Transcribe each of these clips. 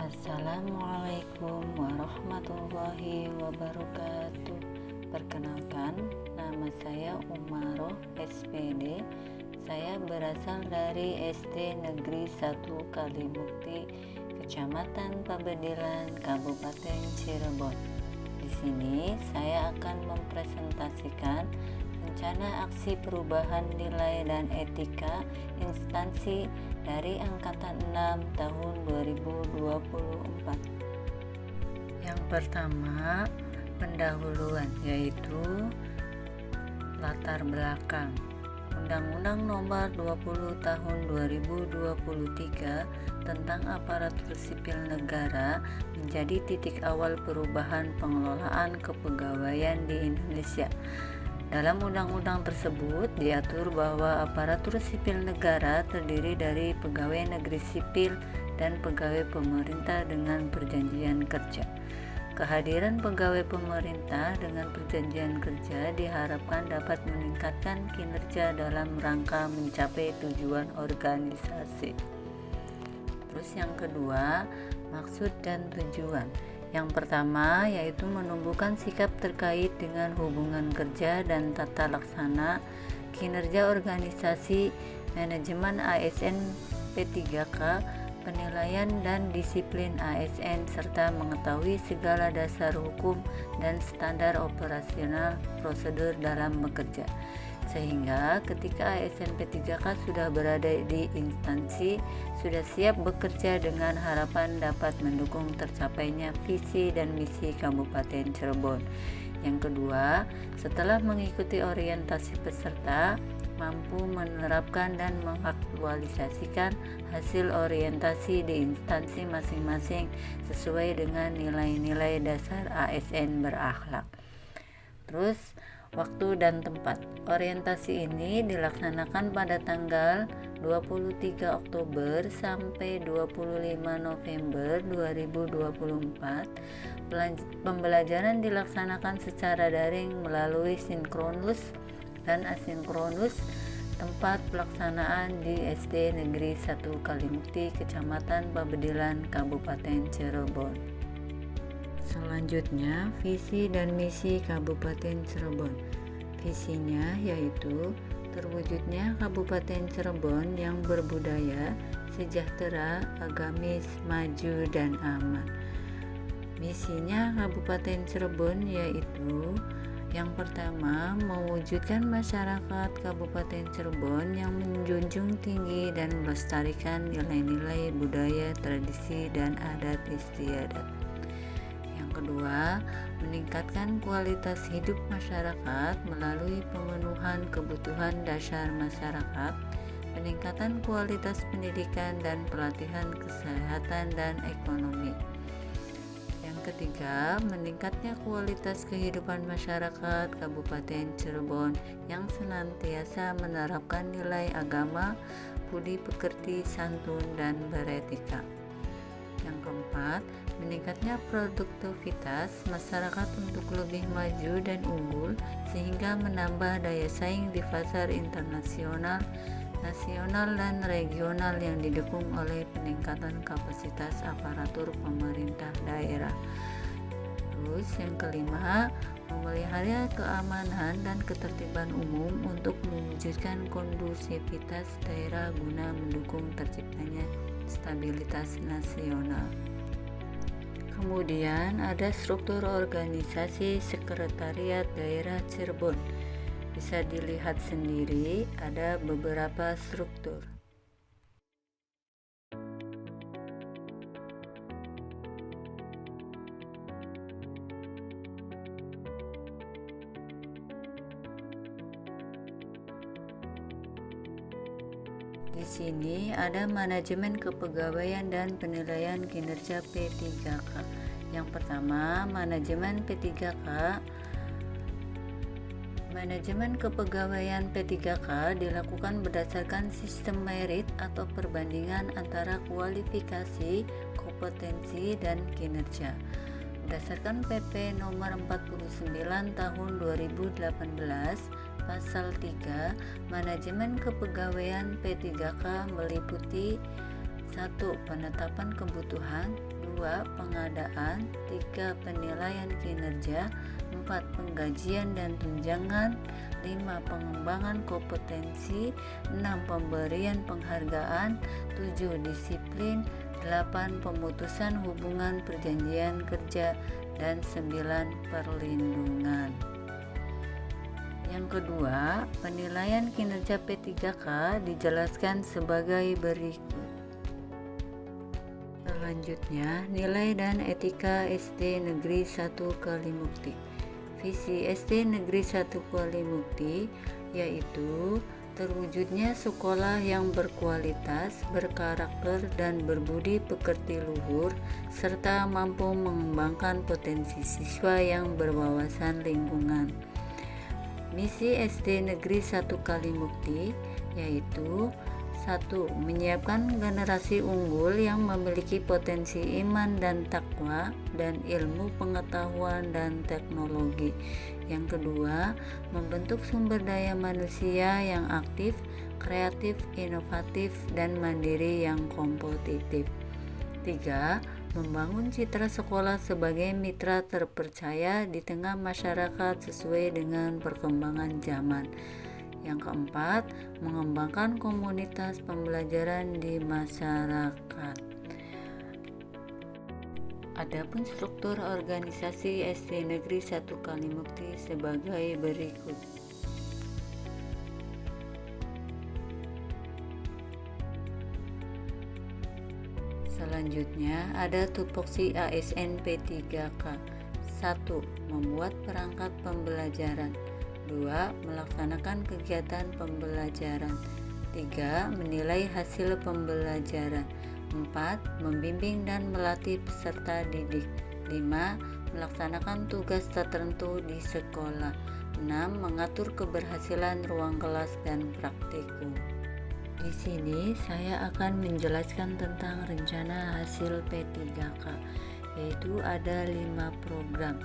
Assalamualaikum warahmatullahi wabarakatuh. Perkenalkan, nama saya Umaroh SPD. Saya berasal dari SD Negeri 1 Kalimukti, Kecamatan Pabedilan, Kabupaten Cirebon. Di sini saya akan mempresentasikan rencana aksi perubahan nilai dan etika instansi dari Angkatan 6 tahun 2024. Yang pertama, pendahuluan, yaitu latar belakang. Undang-Undang Nomor 20 Tahun 2023 tentang Aparatur Sipil Negara menjadi titik awal perubahan pengelolaan kepegawaian di Indonesia. Dalam undang-undang tersebut diatur bahwa aparatur sipil negara terdiri dari pegawai negeri sipil dan pegawai pemerintah dengan perjanjian kerja. Kehadiran pegawai pemerintah dengan perjanjian kerja diharapkan dapat meningkatkan kinerja dalam rangka mencapai tujuan organisasi. Terus yang kedua, maksud dan tujuan. Yang pertama yaitu menumbuhkan sikap terkait dengan hubungan kerja dan tata laksana kinerja organisasi, manajemen ASN P3K, penilaian dan disiplin ASN, serta mengetahui segala dasar hukum dan standar operasional prosedur dalam bekerja. Sehingga ketika ASN P3K sudah berada di instansi, sudah siap bekerja dengan harapan dapat mendukung tercapainya visi dan misi Kabupaten Cirebon. Yang kedua, setelah mengikuti orientasi peserta, mampu menerapkan dan mengaktualisasikan hasil orientasi di instansi masing-masing sesuai dengan nilai-nilai dasar ASN berakhlak. Terus, waktu dan tempat. Orientasi ini dilaksanakan pada tanggal 23 Oktober sampai 25 November 2024. Pembelajaran dilaksanakan secara daring melalui sinkronus dan asinkronus. Tempat pelaksanaan di SD Negeri 1 Kalimukti, Kecamatan Pabedilan, Kabupaten Cirebon. Selanjutnya, visi dan misi Kabupaten Cirebon. Visinya yaitu terwujudnya Kabupaten Cirebon yang berbudaya, sejahtera, agamis, maju, dan aman. Misinya Kabupaten Cirebon yaitu yang pertama, mewujudkan masyarakat Kabupaten Cirebon yang menjunjung tinggi dan melestarikan nilai-nilai budaya, tradisi, dan adat istiadat. Kedua, meningkatkan kualitas hidup masyarakat melalui pemenuhan kebutuhan dasar masyarakat, peningkatan kualitas pendidikan dan pelatihan kesehatan dan ekonomi. Yang ketiga, meningkatnya kualitas kehidupan masyarakat Kabupaten Cirebon yang senantiasa menerapkan nilai agama, budi pekerti, santun, dan beretika. Yang keempat, meningkatnya produktivitas masyarakat untuk lebih maju dan unggul sehingga menambah daya saing di pasar internasional, nasional, dan regional yang didukung oleh peningkatan kapasitas aparatur pemerintah daerah. Terus yang kelima, memelihara keamanan dan ketertiban umum untuk mewujudkan kondusivitas daerah guna mendukung terciptanya stabilitas nasional. Kemudian ada struktur organisasi Sekretariat Daerah Cirebon. Bisa dilihat sendiri, ada beberapa struktur. Di sini ada manajemen kepegawaian dan penilaian kinerja P3K. Yang pertama, manajemen P3K. Manajemen kepegawaian P3K dilakukan berdasarkan sistem merit atau perbandingan antara kualifikasi, kompetensi, dan kinerja. Berdasarkan PP nomor 49 tahun 2018, Pasal 3, manajemen kepegawaian P3K meliputi 1. Penetapan kebutuhan, 2. 2. Pengadaan. 3. Penilaian kinerja. 4. Penggajian dan tunjangan. 5. Pengembangan kompetensi. 6. Pemberian penghargaan. 7. Disiplin. 8. Pemutusan hubungan perjanjian kerja. Dan 9. Perlindungan. Yang kedua, penilaian kinerja P3K dijelaskan sebagai berikut. Selanjutnya, nilai dan etika SD Negeri 1 Kalimukti. Visi SD Negeri 1 Kalimukti yaitu terwujudnya sekolah yang berkualitas, berkarakter, dan berbudi pekerti luhur, serta mampu mengembangkan potensi siswa yang berwawasan lingkungan. Misi SD Negeri 1 Kalimukti yaitu 1. Menyiapkan generasi unggul yang memiliki potensi iman dan takwa dan ilmu pengetahuan dan teknologi. Yang kedua, membentuk sumber daya manusia yang aktif, kreatif, inovatif, dan mandiri yang kompetitif. 3. Membangun citra sekolah sebagai mitra terpercaya di tengah masyarakat sesuai dengan perkembangan zaman. Yang keempat, mengembangkan komunitas pembelajaran di masyarakat. Adapun struktur organisasi SD Negeri 1 Kalimukti sebagai berikut. Selanjutnya ada tupoksi ASN P3K. 1. Membuat perangkat pembelajaran. 2. Melaksanakan kegiatan pembelajaran. 3. Menilai hasil pembelajaran. 4. Membimbing dan melatih peserta didik. 5. Melaksanakan tugas tertentu di sekolah. 6. Mengatur keberhasilan ruang kelas dan praktikum. Di sini saya akan menjelaskan tentang rencana hasil P3K, yaitu ada 5 program.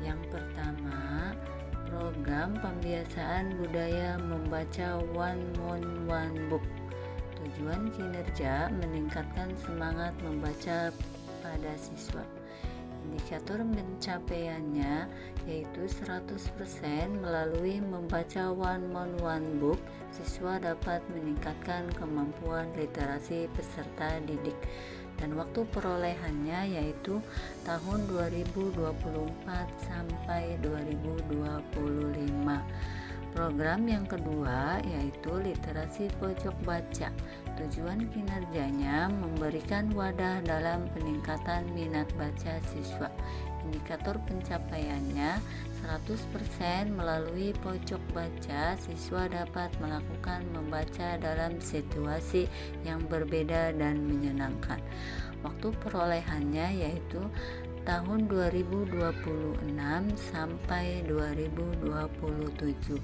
Yang pertama, program pembiasaan budaya membaca One Mon One Book. Tujuan kinerja meningkatkan semangat membaca pada siswa. Indikator pencapaiannya yaitu 100% melalui membaca One Mon One Book, siswa dapat meningkatkan kemampuan literasi peserta didik. Dan waktu perolehannya yaitu tahun 2024 sampai 2025. Program yang kedua yaitu literasi pojok baca. Tujuan kinerjanya memberikan wadah dalam peningkatan minat baca siswa. Indikator pencapaiannya 100% melalui pojok baca, siswa dapat melakukan membaca dalam situasi yang berbeda dan menyenangkan. Waktu perolehannya yaitu tahun 2026 sampai 2027.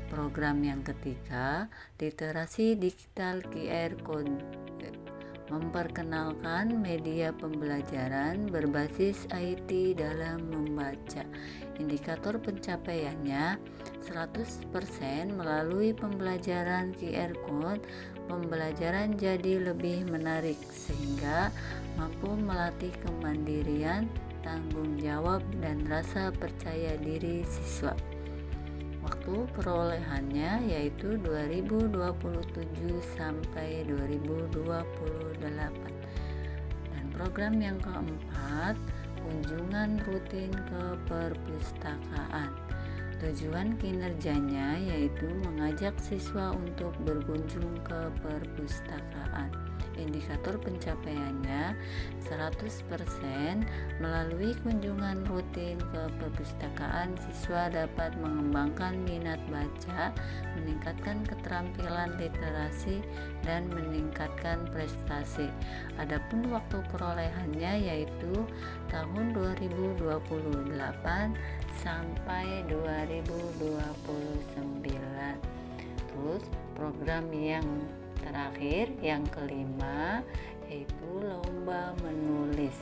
Program yang ketiga, literasi digital QR Code, memperkenalkan media pembelajaran berbasis IT dalam membaca. Indikator pencapaiannya 100% melalui pembelajaran QR Code, pembelajaran jadi lebih menarik sehingga mampu melatih kemandirian, tanggung jawab, dan rasa percaya diri siswa. Waktu perolehannya yaitu 2027 sampai 2028. Dan program yang keempat, kunjungan rutin ke perpustakaan. Tujuan kinerjanya yaitu mengajak siswa untuk berkunjung ke perpustakaan. Indikator pencapaiannya 100% melalui kunjungan rutin ke perpustakaan, siswa dapat mengembangkan minat baca, meningkatkan keterampilan literasi, dan meningkatkan prestasi. Adapun waktu perolehannya yaitu tahun 2028 sampai 2029. Terus program yang terakhir, yang kelima, yaitu lomba menulis.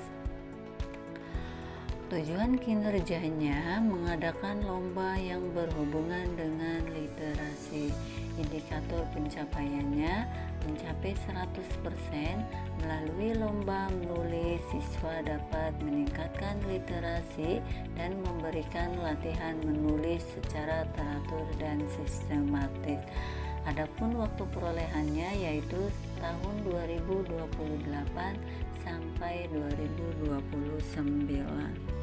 Tujuan kinerjanya mengadakan lomba yang berhubungan dengan literasi. Indikator pencapaiannya mencapai 100%, melalui lomba menulis, siswa dapat meningkatkan literasi dan memberikan latihan menulis secara teratur dan sistematis. Adapun waktu perolehannya yaitu tahun 2028 sampai 2029.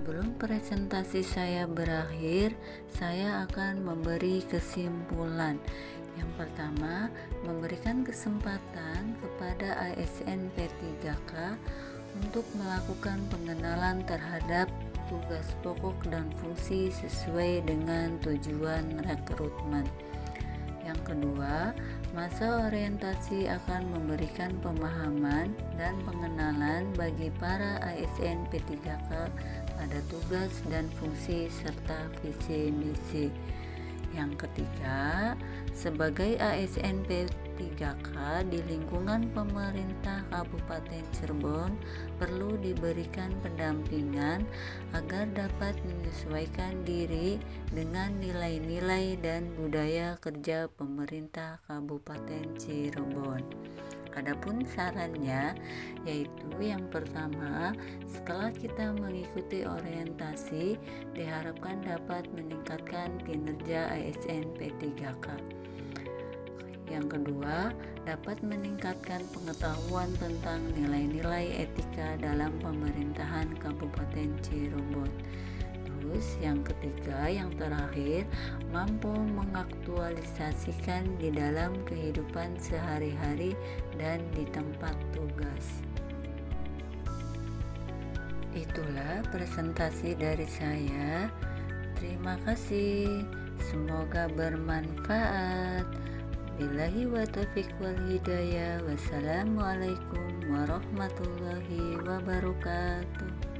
Sebelum presentasi saya berakhir, saya akan memberi kesimpulan. Yang pertama, memberikan kesempatan kepada ASN P3K untuk melakukan pengenalan terhadap tugas pokok dan fungsi sesuai dengan tujuan rekrutmen. Yang kedua, masa orientasi akan memberikan pemahaman dan pengenalan bagi para ASN P3K pada tugas dan fungsi serta visi misi. Yang ketiga, sebagai ASN P3K di lingkungan pemerintah Kabupaten Cirebon perlu diberikan pendampingan agar dapat menyesuaikan diri dengan nilai-nilai dan budaya kerja pemerintah Kabupaten Cirebon. Adapun sarannya yaitu yang pertama, setelah kita mengikuti orientasi diharapkan dapat meningkatkan kinerja ASN P3K. Yang kedua, dapat meningkatkan pengetahuan tentang nilai-nilai etika dalam pemerintahan Kabupaten Cirebon. Terus yang ketiga, yang terakhir, mampu mengaktualisasikan di dalam kehidupan sehari-hari dan di tempat tugas. Itulah presentasi dari saya. Terima kasih. Semoga bermanfaat. Billahi wa taufiq wal hidayah. Wassalamualaikum warahmatullahi wabarakatuh.